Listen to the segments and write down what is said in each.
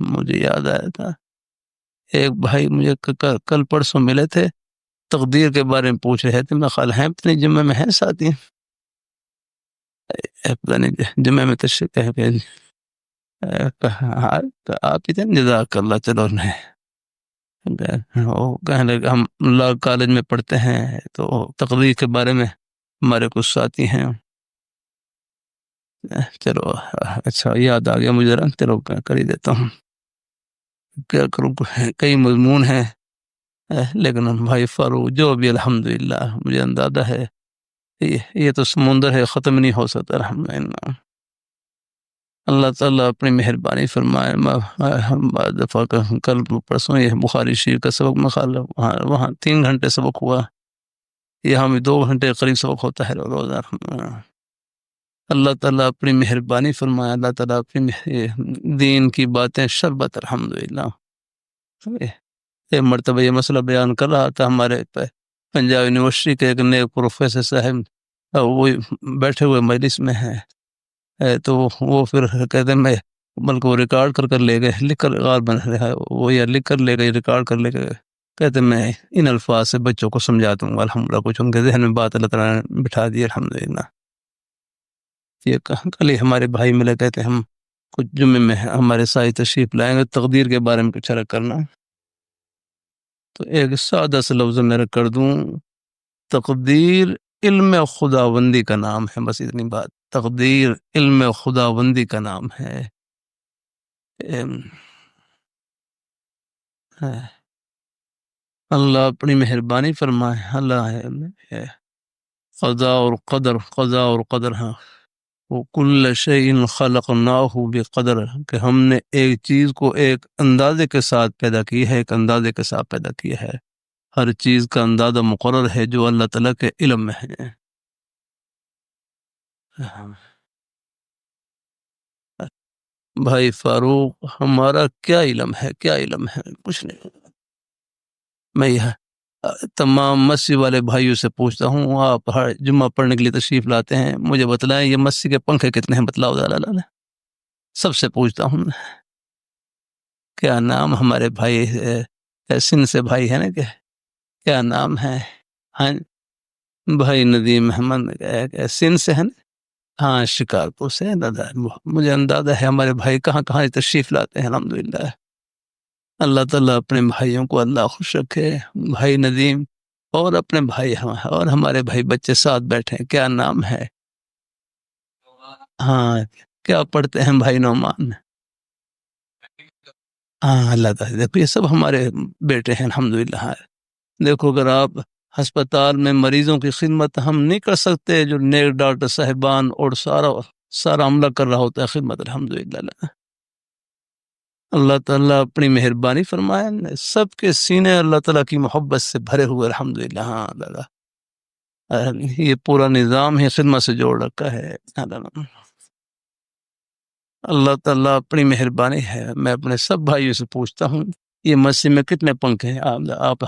مجھے یاد آیا تھا ایک بھائی مجھے کل پرسوں ملے تھے، تقدیر کے بارے میں پوچھ رہے تھے، میں خیال ہیں اپنے جمعے میں ہیں ساتھی، پتہ نہیں جمعے میں تشریف ہے کہ آپ ہی تھے، جزاک اللہ، چلو نہیں وہ کہنے لگے ہم لا کالج میں پڑھتے ہیں تو تقدیر کے بارے میں ہمارے کچھ ساتھی ہیں، چلو اچھا یاد آ گیا مجھے، چلو کر ہی دیتا ہوں، کیا کروں، کئی مضمون ہیں، لیکن بھائی فاروق جو بھی الحمدللہ مجھے اندازہ ہے یہ تو سمندر ہے، ختم نہیں ہو سکتا الحمدللہ۔ اللہ تعالیٰ اپنی مہربانی فرمائے، ہم بعض دفعہ کل پرسوں یہ بخاری شریف کا سبق میں خیال وہاں 3 گھنٹے سبق ہوا، یہاں بھی 2 گھنٹے قریب سبق ہوتا ہے روزہ۔ اللہ تعالیٰ اپنی مہربانی فرمائے، اللہ تعالیٰ اپنی دین کی باتیں شربت الحمدللہ۔ ایک مرتبہ یہ مسئلہ بیان کر رہا تھا ہمارے پنجاب یونیورسٹی کے ایک نئے پروفیسر صاحب، وہ بیٹھے ہوئے مجلس میں ہیں، تو وہ پھر کہتے ہیں میں بلکہ وہ ریکارڈ کر لے گئے، لکھ کر غار بن رہا ہے وہ، یا لکھ کر لے گئے، ریکارڈ کر لے گئے، کہتے میں ان الفاظ سے بچوں کو سمجھا دوں گا الحمدللہ، کچھ ان کے ذہن میں بات اللہ تعالیٰ نے بٹھا دی الحمدللہ۔ یہ کل ہی ہمارے بھائی ملے، کہتے ہم کچھ جمعے میں ہمارے ساتھ تشریف لائیں گے، تقدیر کے بارے میں کچھ عرض کرنا، تو ایک سادہ سا لفظ میں کر دوں، تقدیر علم خداوندی کا نام ہے، بس اتنی بات، تقدیر علم خداوندی کا نام ہے۔ اللہ اپنی مہربانی فرمائے، اللہ ہے قضاء اور قدر، قضاء اور قدر، ہاں وہ کل شیء خلقناہ بقدر، کہ ہم نے ایک چیز کو ایک اندازے کے ساتھ پیدا کی ہے، ایک اندازے کے ساتھ پیدا کیا ہے، ہر چیز کا اندازہ مقرر ہے جو اللہ تعالیٰ کے علم میں ہے۔ بھائی فاروق ہمارا کیا علم ہے، کیا علم ہے، کچھ نہیں۔ میں یہ تمام مسجد والے بھائیوں سے پوچھتا ہوں، آپ ہر جمعہ پڑھنے کے لیے تشریف لاتے ہیں، مجھے بتلائیں یہ مسجد کے پنکھے کتنے ہیں، بتلاؤ ذرا، سب سے پوچھتا ہوں، کیا نام ہمارے بھائی سن سے بھائی ہے نا، کہ کیا نام ہے، ہاں بھائی ندیم احمد سن سے ہے نا، ہاں شکارپور سے دادا، مجھے اندازہ ہے ہمارے بھائی کہاں کہاں تشریف لاتے ہیں الحمدللہ۔ اللہ تعالیٰ اپنے بھائیوں کو اللہ خوش رکھے، بھائی ندیم اور اپنے بھائی اور ہمارے بھائی بچے ساتھ بیٹھے ہیں، کیا نام ہے، ہاں کیا پڑھتے ہیں بھائی نعمان، ہاں اللہ تعالیٰ، دیکھو یہ سب ہمارے بیٹے ہیں الحمدللہ۔ دیکھو اگر آپ ہسپتال میں مریضوں کی خدمت ہم نہیں کر سکتے، جو نیک ڈاکٹر صاحبان اور سارا عملہ کر رہا ہوتا ہے خدمت الحمدللہ۔ اللہ تعالیٰ اپنی مہربانی فرمائے، سب کے سینے اللہ تعالیٰ کی محبت سے بھرے ہوئے الحمدللہ۔ ہاں اللہ، یہ پورا نظام ہی خدمت سے جوڑ رکھا ہے۔ اللہ تعالیٰ اپنی مہربانی ہے، میں اپنے سب بھائیوں سے پوچھتا ہوں یہ مسجد میں کتنے پنکھے ہیں، آپ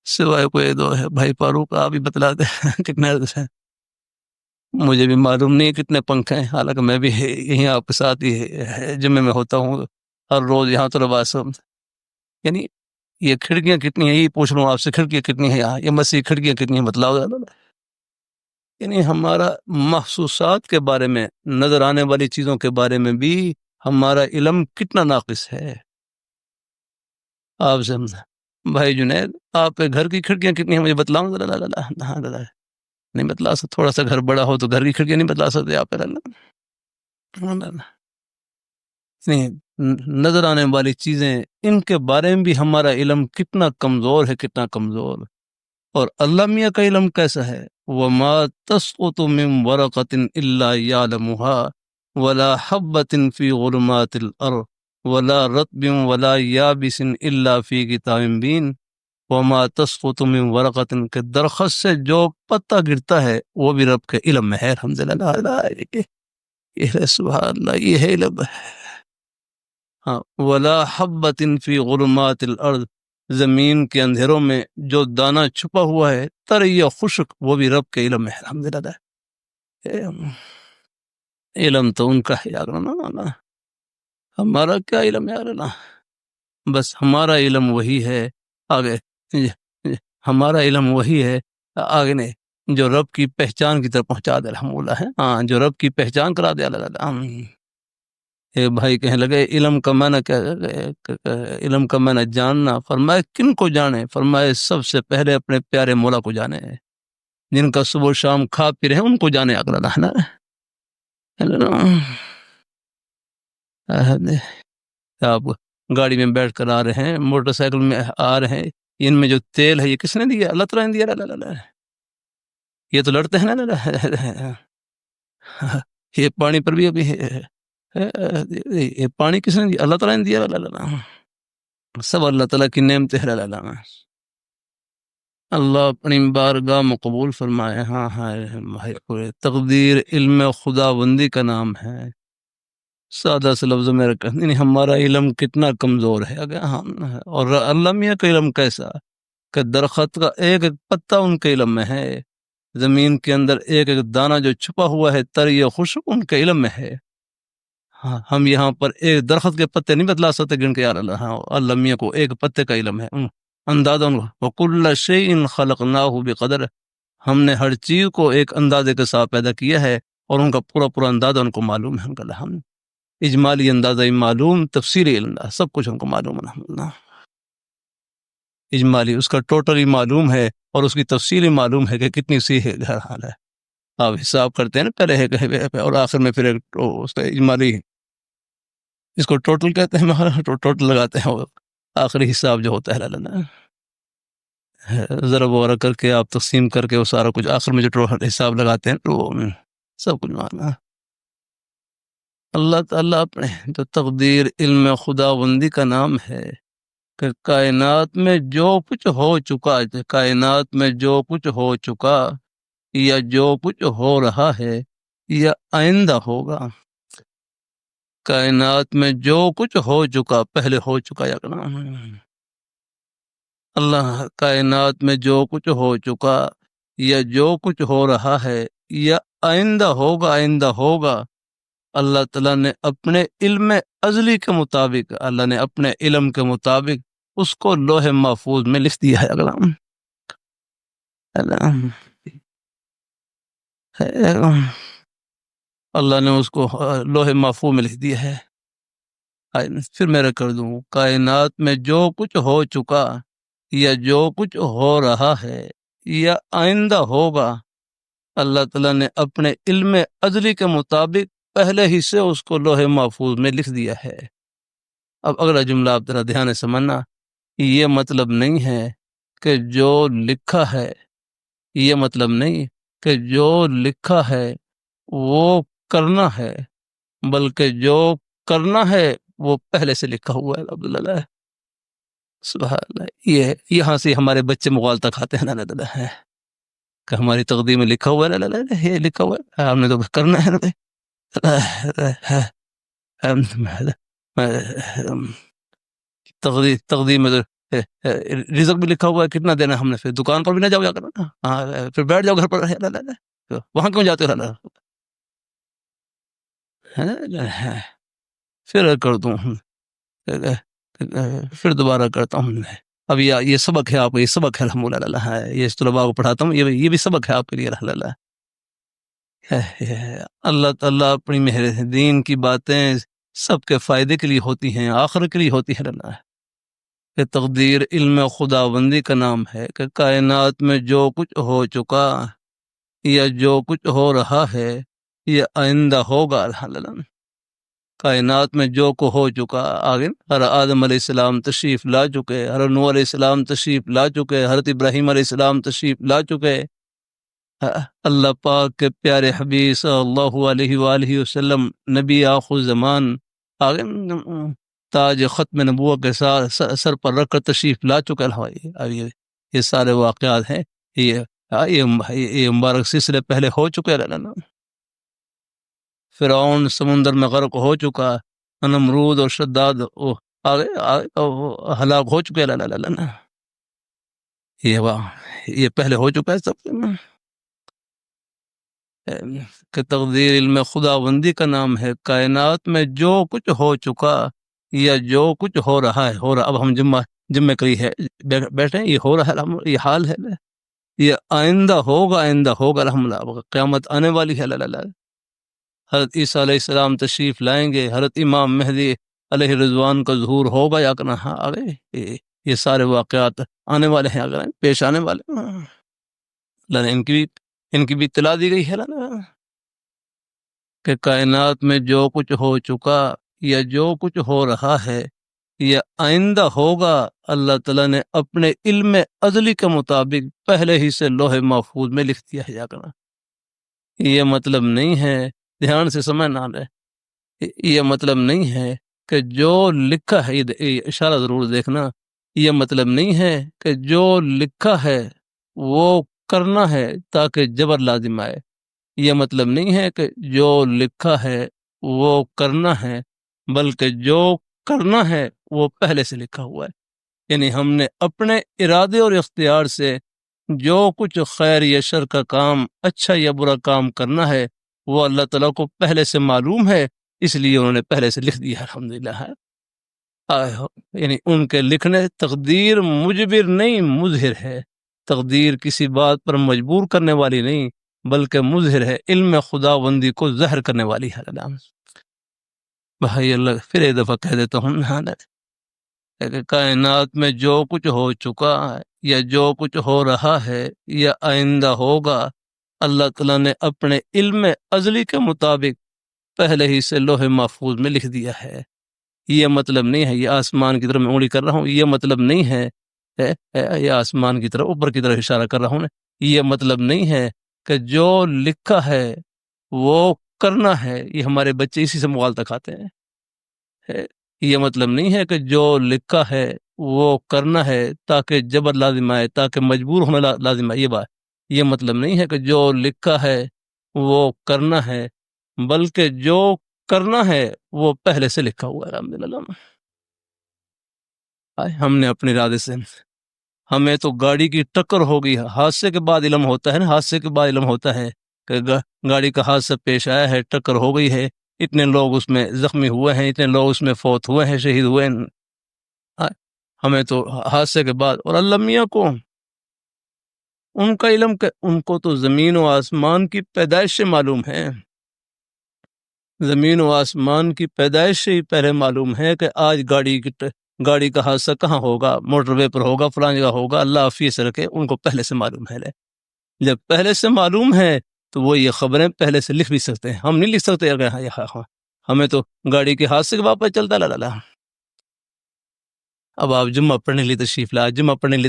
سوائے کوئی 2 ہے، بھائی فاروق آپ بھی بتلا دیں کتنے ہیں، مجھے بھی معلوم نہیں کتنے پنکھے ہیں، حالانکہ میں بھی یہیں آپ کے ساتھ ہی جمعے میں ہوتا ہوں ہر روز یہاں طلباء سب، یعنی یہ کھڑکیاں کتنی ہیں یہ پوچھ رہا ہوں آپ سے، کھڑکیاں کتنی ہیں یہاں، یہ مسجد کھڑکیاں کتنی ہیں بتلاؤ ذرا۔ یعنی ہمارا محسوسات کے بارے میں، نظر آنے والی چیزوں کے بارے میں بھی ہمارا علم کتنا ناقص ہے۔ آپ سے بھائی جنید آپ کے گھر کی کھڑکیاں کتنی ہیں مجھے بتلاؤں ذرا، نہیں بتلا سکتے، تھوڑا سا گھر بڑا ہو تو گھر کی کھڑکیاں نہیں بتلا سکتے آپ، نظر آنے والی چیزیں ان کے بارے میں بھی ہمارا علم کتنا کمزور ہے، کتنا کمزور، اور اللہ میاں کا علم کیسا ہے، وَمَا تَسْقُطُ مِن وَرَقَةٍ إِلَّا يَعْلَمُهَا وَلَا حَبَّةٍ فِي ظُلُمَاتِ الْأَرْضِ وَلَا رَطْبٍ وَلَا يَابِسٍ إِلَّا فِي كِتَابٍ مُبِينٍ وَمَا تَسْقُطُ مِن وَرَقَةٍ، کہ درخت سے جو پتا گرتا ہے وہ بھی رب کے علم میں ہے الحمدللہ، یہ سبحان اللہ، یہ ہے علم، ہاں وَلَا حَبَّةٍ فِي ظُلُمَاتِ الْأَرْضِ، زمین کے اندھیروں میں جو دانہ چھپا ہوا ہے تر یا خشک وہ بھی رب کے علم میں ہے الحمدللہ۔ علم تو ان کا ہے یار، ہمارا کیا علم یار اللہ، بس ہمارا علم وہی ہے آگے، ہمارا علم وہی ہے آگے نے جو رب کی پہچان کی طرف پہنچا دے الحمد للہ ہے، ہاں جو رب کی پہچان کرا دے اللہ۔ ایک بھائی کہنے لگے علم کا معنی کیا، علم کا معنی جاننا، فرمائے کن کو جانے، فرمائے سب سے پہلے اپنے پیارے مولا کو جانے، جن کا صبح و شام کھا پی رہے ہیں ان کو جانے اگلا ہے نا۔ آپ گاڑی میں بیٹھ کر آ رہے ہیں، موٹر سائیکل میں آ رہے ہیں، ان میں جو تیل ہے یہ کس نے دیا، اللہ تعالیٰ نے دیا، اللہ یہ تو لڑتے ہیں نا، یہ پانی پر بھی ابھی یہ پانی کس نے دیا، اللہ تعالیٰ نے دیا، اللہ سب اللہ تعالیٰ کی نعمتیں ہیں، اللہ اپنی بارگاہ میں قبول فرمائے۔ ہاں ہاں تقدیر علم خدا بندی کا نام ہے، سادہ سے لفظ میں نہیں، ہمارا علم کتنا کمزور ہے اور اللہ میاں کا علم کیسا کہ درخت کا ایک ایک پتا ان کے علم میں ہے، زمین کے اندر ایک ایک دانہ جو چھپا ہوا ہے طری خوشب ان کے علم میں ہے۔ ہاں ہم یہاں پر ایک درخت کے پتے نہیں بتلا سکتے گن کے یار اللہ، ہاں اللہ میاں کو ایک پتے کا علم ہے، اندازہ وَكُلَّ شَيْءٍ خَلَقْنَاهُ بِقَدْرٍ، ہم نے ہر چیز کو ایک اندازے کے ساتھ پیدا کیا ہے اور ان کا پورا پورا اندازہ ان کو معلوم ہے، ہم اجمالی اندازہ معلوم، تفصیلی اندازہ سب کچھ ان کو معلوم ہے، اجمالی اس کا ٹوٹلی معلوم ہے اور اس کی تفصیلی معلوم ہے کہ کتنی سی ہے حال ہے، آپ حساب کرتے ہیں نا پہلے ہے اور آخر میں پھر اس کا اجمالی، اس کو ٹوٹل کہتے ہیں، ٹوٹل لگاتے ہیں اور آخری حساب جو ہوتا ہے ضرب وغیرہ کر کے آپ تقسیم کر کے وہ سارا کچھ آخر میں جو حساب لگاتے ہیں تو سب کچھ ماننا اللہ تعالیٰ اپنے تو تقدیر علم خدا بندی کا نام ہے کہ کائنات میں جو کچھ ہو چکا، کائنات میں جو کچھ ہو چکا یا جو کچھ ہو رہا ہے یا آئندہ ہوگا، کائنات میں جو کچھ ہو چکا پہلے ہو چکا یا اللہ، کائنات میں جو کچھ ہو چکا یا جو کچھ ہو رہا ہے یا آئندہ ہوگا اللہ تعالیٰ نے اپنے علم ازلی کے مطابق، اللہ نے اپنے علم کے مطابق اس کو لوح محفوظ میں لکھ دیا ہے، اللہ نے اس کو لوح محفوظ میں لکھ دیا ہے۔ پھر میں کر دوں کائنات میں جو کچھ ہو چکا یا جو کچھ ہو رہا ہے یا آئندہ ہوگا اللہ تعالیٰ نے اپنے علم ازلی کے مطابق پہلے ہی سے اس کو لوح محفوظ میں لکھ دیا ہے۔ اب اگلا جملہ آپ ذرا دھیان سے سمجھنا، یہ مطلب نہیں ہے کہ جو لکھا ہے، یہ مطلب نہیں کہ جو لکھا ہے وہ کرنا ہے، بلکہ جو کرنا ہے وہ پہلے سے لکھا ہوا ہے، عبداللہ سبحان اللہ۔ یہ یہاں سے ہمارے بچے مغالطہ کھاتے ہیں ہے کہ ہماری تقدیر میں لکھا ہوا ہے، یہ لکھا ہوا ہے ہم نے تو کرنا ہے، تقدیر میں رزق بھی لکھا ہوا ہے کتنا دینا ہے ہم نے، پھر دکان پر بھی نہ جاؤ جا کر پھر بیٹھ جاؤ گھر پر، وہاں کیوں جاتے ہو، پھر کر دوں، پھر دوبارہ کرتا ہوں۔ اب یہ سبق ہے آپ کو، یہ سبق ہے الحمد للہ ہے، یہ طلباء کو پڑھاتا ہوں، یہ بھی سبق ہے آپ کے لیے الحمد للہ۔ اللہ تعالیٰ اپنی مہر دین کی باتیں سب کے فائدے کے لیے ہوتی ہیں، آخر کے لیے ہوتی ہے اللہ، کہ تقدیر علم خدا بندی کا نام ہے کہ کائنات میں جو کچھ ہو چکا یا جو کچھ ہو رہا ہے یا آئندہ ہوگا الحمدللہ، کائنات میں جو کو ہو چکا آگے، ہر آدم علیہ السلام تشریف لا چکے، ہر نوح علیہ السلام تشریف لا چکے، حضرت ابراہیم علیہ السلام تشریف لا چکے، اللہ پاک کے پیارے حبیب صلی اللہ علیہ وآلہ وسلم نبی آخر زمان آگے تاج ختم نبوت کے سر پر رکھ کر تشریف لا چکا ہے، یہ سارے واقعات ہیں، یہ مبارک سلسلے پہلے ہو چکے ہیں، فرعون سمندر میں غرق ہو چکا، نمرود اور شداد ہلاک ہو چکے، یہ پہلے ہو چکا ہے سب، کہ تقدیر علم خداوندی کا نام ہے، کائنات میں جو کچھ ہو چکا یا جو کچھ ہو رہا ہے اب ہم جمعہ کری ہے بیٹھے ہیں، یہ ہو رہا ہے، یہ حال ہے، یہ آئندہ ہوگا الحمدللہ، قیامت آنے والی ہے، اللہ حضرت عیسیٰ علیہ السلام تشریف لائیں گے، حضرت امام مہدی علیہ رضوان کا ظہور ہوگا یا کہنا ہاں آ گئے، یہ سارے واقعات آنے والے ہیں، اگر پیش آنے والے ہیں، اللہ نے ان کی بھی اطلاع دی گئی ہے اللہ کہ کائنات میں جو کچھ ہو چکا یا جو کچھ ہو رہا ہے یا آئندہ ہوگا، اللہ تعالیٰ نے اپنے علم ازلی کے مطابق پہلے ہی سے لوح محفوظ میں لکھ دیا ہے، یا کرنا یہ مطلب نہیں ہے، دھیان سے سمجھنا ہے، یہ مطلب نہیں ہے کہ جو لکھا ہے، یہ اشارہ ضرور دیکھنا، یہ مطلب نہیں ہے کہ جو لکھا ہے وہ کرنا ہے تاکہ جبر لازم آئے، یہ مطلب نہیں ہے کہ جو لکھا ہے وہ کرنا ہے، بلکہ جو کرنا ہے وہ پہلے سے لکھا ہوا ہے، یعنی ہم نے اپنے ارادے اور اختیار سے جو کچھ خیر یا شر کا کام، اچھا یا برا کام کرنا ہے، وہ اللہ تعالیٰ کو پہلے سے معلوم ہے، اس لیے انہوں نے پہلے سے لکھ دیا، الحمدللہ ہے، یعنی ان کے لکھنے، تقدیر مجبر نہیں مظہر ہے، تقدیر کسی بات پر مجبور کرنے والی نہیں بلکہ مظہر ہے، علم خداوندی کو ظاہر کرنے والی ہے، بھائی اللہ پھر ایک دفعہ کہہ دیتا ہوں کہ کائنات میں جو کچھ ہو چکا ہے یا جو کچھ ہو رہا ہے یا آئندہ ہوگا، اللہ تعالیٰ نے اپنے علم ازلی کے مطابق پہلے ہی سے لوح محفوظ میں لکھ دیا ہے، یہ مطلب نہیں ہے، یہ آسمان کی طرف میں انگلی کر رہا ہوں، یہ مطلب نہیں ہے، یہ آسمان کی طرف اوپر کی طرف اشارہ کر رہا ہوں، یہ مطلب نہیں ہے کہ جو لکھا ہے وہ کرنا ہے، یہ ہمارے بچے اسی سے مغالطہ کھاتے ہیں، یہ مطلب نہیں ہے کہ جو لکھا ہے وہ کرنا ہے تاکہ جبر لازم آئے، تاکہ مجبور ہونا لازم آئے، یہ مطلب نہیں ہے کہ جو لکھا ہے وہ کرنا ہے، بلکہ جو کرنا ہے وہ پہلے سے لکھا ہوا ہے، الحمدللہ، ہم نے اپنے ارادے سے، ہمیں تو گاڑی کی ٹکر ہو گئی ہے، حادثے کے بعد علم ہوتا ہے نا، حادثے کے بعد علم ہوتا ہے کہ گاڑی کا حادثہ پیش آیا ہے، ٹکر ہو گئی ہے، اتنے لوگ اس میں زخمی ہوئے ہیں، اتنے لوگ اس میں فوت ہوئے ہیں، شہید ہوئے ہیں، ہمیں تو حادثے کے بعد، اور اللہ میاں کو ان کا علم کہ ان کو تو زمین و آسمان کی پیدائش سے معلوم ہے، زمین و آسمان کی پیدائش سے ہی پہلے معلوم ہے کہ آج گاڑی کا حادثہ کہاں ہوگا، موٹر وے پر ہوگا، فلاں جگہ ہوگا، اللہ حفیظ رکھے، ان کو پہلے سے معلوم ہے، جب پہلے سے معلوم ہے تو وہ یہ خبریں پہلے سے لکھ بھی سکتے ہیں، ہم نہیں لکھ سکتے، اگر ہمیں تو گاڑی کے حادثے کے واپس چلتا لا۔ اب آپ جمعہ پڑھنے کے لیے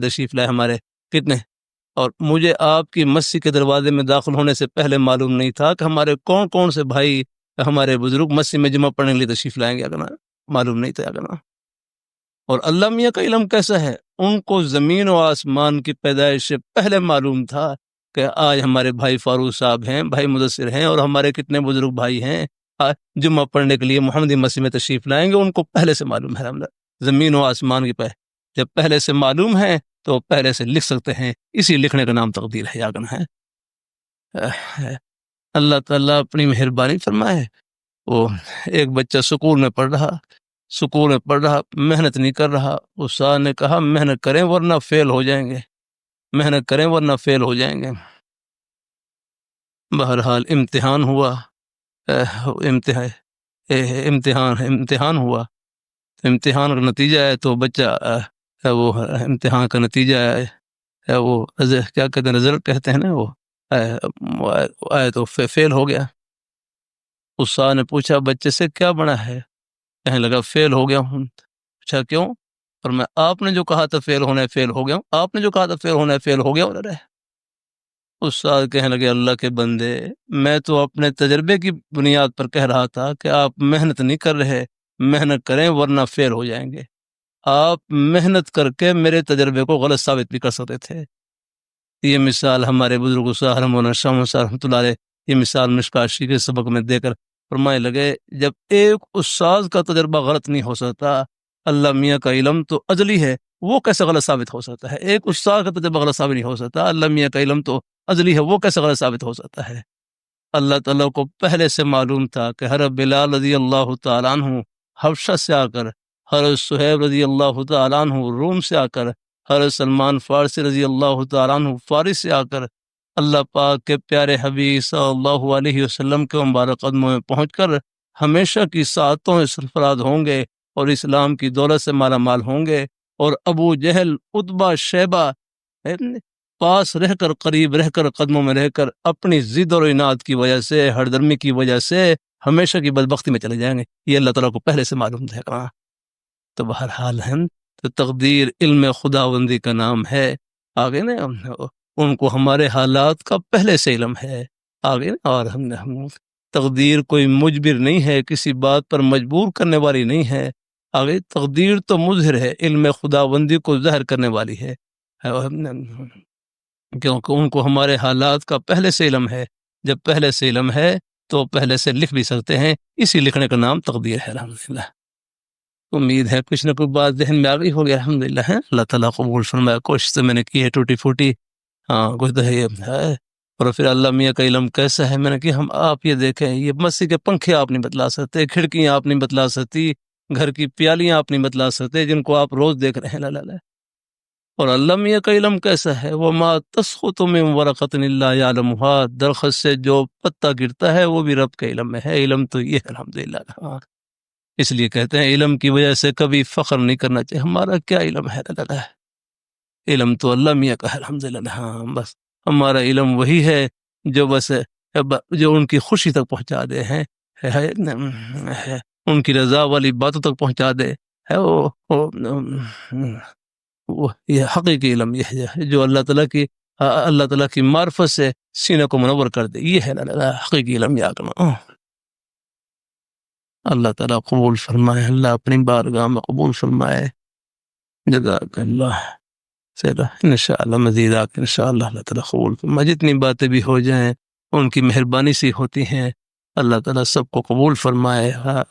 تشریف لائے ہمارے کتنے، اور مجھے آپ کی مسجد کے دروازے میں داخل ہونے سے پہلے معلوم نہیں تھا کہ ہمارے کون کون سے بھائی، ہمارے بزرگ مسجد میں جمعہ پڑھنے کے لیے تشریف لائیں گے، اگر معلوم نہیں تھا، اگر اور اللہ میاں کا علم کیسا ہے، ان کو زمین و آسمان کی پیدائش سے پہلے معلوم تھا کہ آج ہمارے بھائی فاروق صاحب ہیں، بھائی مدثر ہیں، اور ہمارے کتنے بزرگ بھائی ہیں جمعہ پڑھنے کے لیے محمدی مسجد میں تشریف لائیں گے، ان کو پہلے سے معلوم ہے، زمین و آسمان کی جب پہلے سے معلوم ہے تو پہلے سے لکھ سکتے ہیں، اسی لکھنے کا نام تقدیر ہے، یاد رکھنا ہے۔ اللہ تعالیٰ اپنی مہربانی فرمائے، وہ ایک بچہ سکول میں پڑھ رہا، محنت نہیں کر رہا، استاد نے کہا محنت کریں ورنہ فیل ہو جائیں گے، بہرحال امتحان ہوا، امتحان ہوا، امتحان کا نتیجہ ہے تو بچہ وہ امتحان کا نتیجہ ہے وہ کیا کہتے ہیں، رزلٹ کہتے ہیں نا، وہ آئے تو فیل ہو گیا، استاد نے پوچھا بچے سے کیا بنا ہے، کہنے لگا فیل ہو گیا ہوں، اچھا کیوں، اور میں آپ نے جو کہا تھا فیل ہونا ہے فیل ہو گیا ہوں، آپ نے جو کہا تھا فیل ہونا ہے فیل ہو گیا ہوں، استاد کہنے لگے اللہ کے بندے، میں تو اپنے تجربے کی بنیاد پر کہہ رہا تھا کہ آپ محنت نہیں کر رہے، محنت کریں ورنہ فیل ہو جائیں گے، آپ محنت کر کے میرے تجربے کو غلط ثابت بھی کر سکتے تھے۔ یہ مثال ہمارے بزرگ صاحب مولانا شاہ محمد صاحب رحمۃ اللہ علیہ، یہ مثال مشکوٰۃ شریف کے سبق میں دے کر فرمائے لگے، جب ایک استاد کا تجربہ غلط نہیں ہو سکتا، اللہ میاں کا علم تو ازلی ہے، وہ کیسے غلط ثابت ہو سکتا ہے، ایک استاد کا تجربہ غلط ثابت نہیں ہو سکتا، اللہ میاں کا علم تو ازلی ہے، وہ کیسے غلط ثابت ہو سکتا ہے، اللہ تعالیٰ کو پہلے سے معلوم تھا کہ حضرت بلال رضی اللہ تعالیٰ عنہ حبشہ سے آ کر، حضرت صہیب رضی اللہ تعالیٰ عنہ روم سے آ کر، حضرت سلمان فارسی رضی اللہ تعالیٰ عنہ فارس سے آ کر اللہ پاک کے پیارے حبیب صلی اللہ علیہ وسلم کے مبارک قدموں میں پہنچ کر ہمیشہ کی ساعتوں میں سرفراز ہوں گے اور اسلام کی دولت سے مالا مال ہوں گے، اور ابو جہل، عتبہ، شیبہ پاس رہ کر، قریب رہ کر، قدموں میں رہ کر اپنی ضد اور اناد کی وجہ سے، ہردرمی کی وجہ سے ہمیشہ کی بدبختی میں چلے جائیں گے۔ یہ اللہ تعالیٰ کو پہلے سے معلوم تھا۔ تو بہرحال ہے تو تقدیر علم خداوندی کا نام ہے، آگے نا ان کو ہمارے حالات کا پہلے سے علم ہے، آگے نا، اور ہم تقدیر کوئی مجبر نہیں ہے، کسی بات پر مجبور کرنے والی نہیں ہے، آگے تقدیر تو مظہر ہے، علم خداوندی کو ظاہر کرنے والی ہے، کیونکہ ان کو ہمارے حالات کا پہلے سے علم ہے۔ جب پہلے سے علم ہے تو پہلے سے لکھ بھی سکتے ہیں، اسی لکھنے کا نام تقدیر ہے۔ الحمدللہ، امید ہے کچھ نہ کچھ بات ذہن میں آ گئی ہوگی۔ الحمدللہ ہے، اللہ تعالیٰ قبول فرمائے۔ کوشش تو میں نے کی ہے ٹوٹی پھوٹی، ہاں کچھ تو ہے اور پھر اللہ میاں کا علم کیسا ہے، میں نے کہ ہم آپ یہ دیکھیں، یہ مسجد کے پنکھے آپ نہیں بتلا سکتے، کھڑکیاں آپ نہیں بتلا سکتی، گھر کی پیالیاں آپ نہیں بتلا سکتے جن کو آپ روز دیکھ رہے ہیں، لا لا لا۔ اور اللہ میاں کا علم کیسا ہے، وَمَا تَسْقُطُ مِن وَرَقَةٍ إِلَّا يَعْلَمُهَا، درخت سے جو پتا گرتا ہے وہ بھی رب کے علم میں ہے۔ علم تو یہ ہے، الحمدللہ۔ ہاں، اس لیے کہتے ہیں علم کی وجہ سے کبھی فخر نہیں کرنا چاہیے، ہمارا کیا علم ہے، لا لا لا، علم تو اللہ میاں کا ہے، الحمدللہ۔ ہاں، بس ہمارا علم وہی ہے جو بس جو ان کی خوشی تک پہنچا دے ہیں، ان کی رضا والی باتوں تک پہنچا دے ہے، وہ یہ حقیقی علم یہ ہے جو اللہ تعالیٰ کی معرفت سے سینے کو منور کر دے، یہ ہے حقیقی علم یاد کرنا۔ اللہ تعالیٰ قبول فرمائے، اللہ اپنی بارگاہ میں قبول فرمائے، جزاک اللہ۔ چلو انشاءاللہ مزید آکے انشاءاللہ اللہ تعالیٰ قبول فرمائے، جتنی باتیں بھی ہو جائیں ان کی مہربانی سے ہوتی ہیں، اللہ تعالیٰ سب کو قبول فرمائے،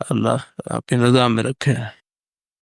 اللہ اپنی رضا میں رکھے۔